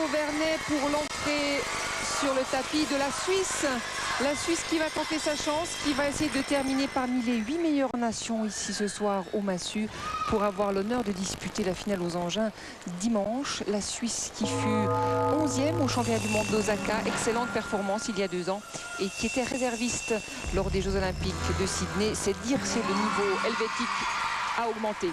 Auvernais pour l'entrée sur le tapis de la Suisse. La Suisse qui va tenter sa chance, qui va essayer de terminer parmi les 8 meilleures nations ici ce soir au Massue pour avoir l'honneur de disputer la finale aux engins dimanche. La Suisse qui fut 11e au championnat du monde d'Osaka, excellente performance il y a 2 ans et qui était réserviste lors des Jeux Olympiques de Sydney. C'est dire si le niveau helvétique a augmenté.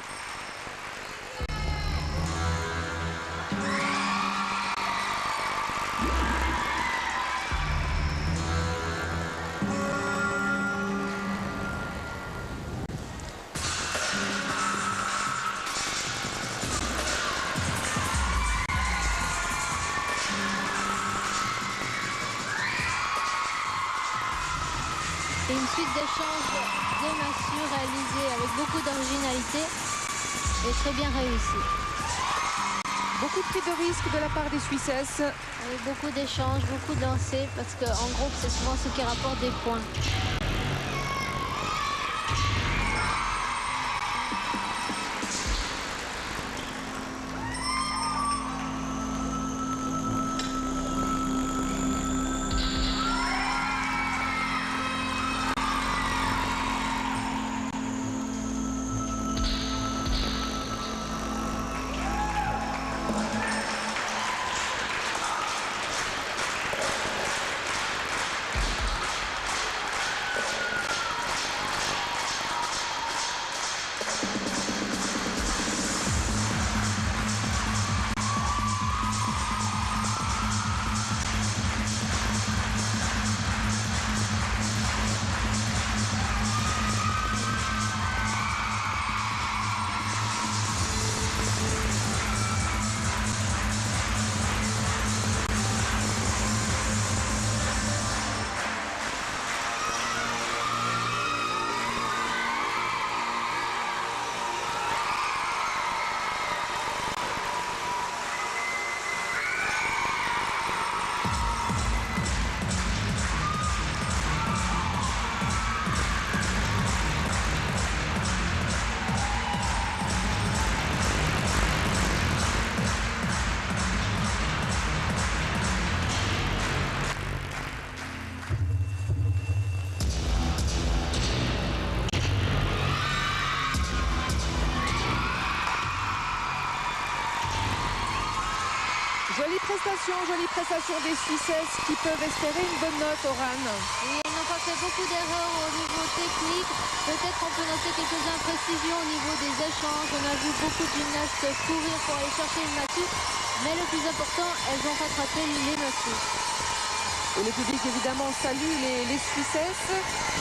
Et une suite d'échanges de Massue réalisés avec beaucoup d'originalité et très bien réussi. Beaucoup de pris de risque de la part des Suissesses. Avec beaucoup d'échanges, beaucoup de lancers, parce qu'en groupe, c'est souvent ce qui rapporte des points. Jolie prestation des Suissesses qui peuvent espérer une bonne note, Oran. Oui, ils n'ont pas fait beaucoup d'erreurs au niveau technique. Peut-être on peut noter quelques imprécisions au niveau des échanges. On a vu beaucoup de gymnastes courir pour aller chercher une Massue. Mais le plus important, elles ont rattrapé les Massues. Et le public évidemment salue les Suissesses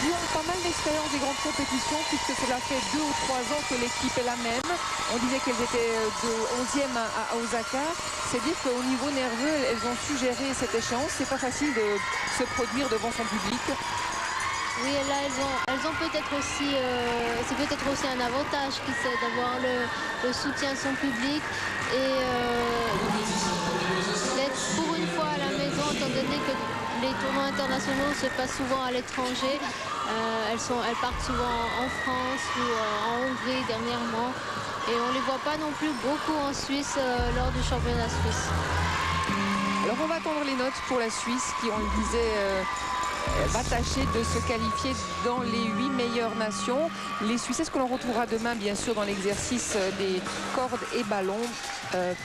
qui ont pas mal d'expérience des grandes compétitions puisque cela fait 2 ou 3 ans que l'équipe est la même. On disait qu'elles étaient de 11e à Osaka. C'est dire qu'au niveau nerveux, elles ont su gérer cette échéance. C'est pas facile de se produire devant son public. Oui, et là elles ont peut-être aussi, c'est peut-être aussi un avantage qui c'est d'avoir le soutien de son public et d'être pour une fois à la maison, étant donné que les tournois internationaux se passent souvent à l'étranger. Elles partent souvent en France ou en Hongrie dernièrement. Et on ne les voit pas non plus beaucoup en Suisse lors du championnat suisse. Alors on va attendre les notes pour la Suisse qui, on le disait, va tâcher de se qualifier dans les 8 meilleures nations. Les Suissesses que l'on retrouvera demain, bien sûr, dans l'exercice des cordes et ballons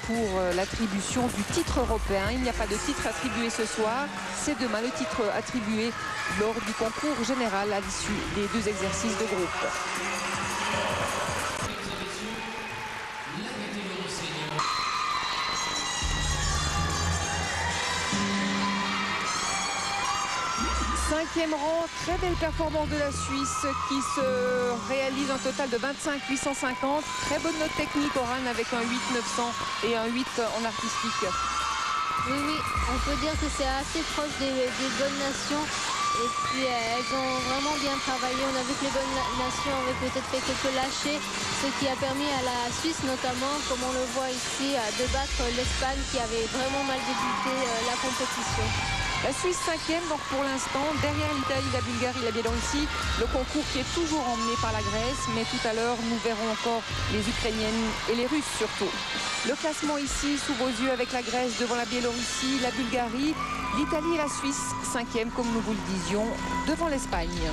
pour l'attribution du titre européen. Il n'y a pas de titre attribué ce soir. C'est demain le titre attribué lors du concours général à l'issue des 2 exercices de groupe. Cinquième rang, très belle performance de la Suisse qui se réalise un total de 25 850. Très bonne note technique, Oran, avec un 8 900 et un 8 en artistique. Oui, on peut dire que c'est assez proche des bonnes nations. Et puis elles ont vraiment bien travaillé. On a vu que les bonnes nations avaient peut-être fait quelques lâchers, ce qui a permis à la Suisse notamment, comme on le voit ici, de battre l'Espagne qui avait vraiment mal débuté la compétition. La Suisse 5e, donc pour l'instant, derrière l'Italie, la Bulgarie, la Biélorussie. Le concours qui est toujours emmené par la Grèce, mais tout à l'heure, nous verrons encore les Ukrainiennes et les Russes surtout. Le classement ici, sous vos yeux, avec la Grèce devant la Biélorussie, la Bulgarie, l'Italie et la Suisse 5e, comme nous vous le disions, devant l'Espagne.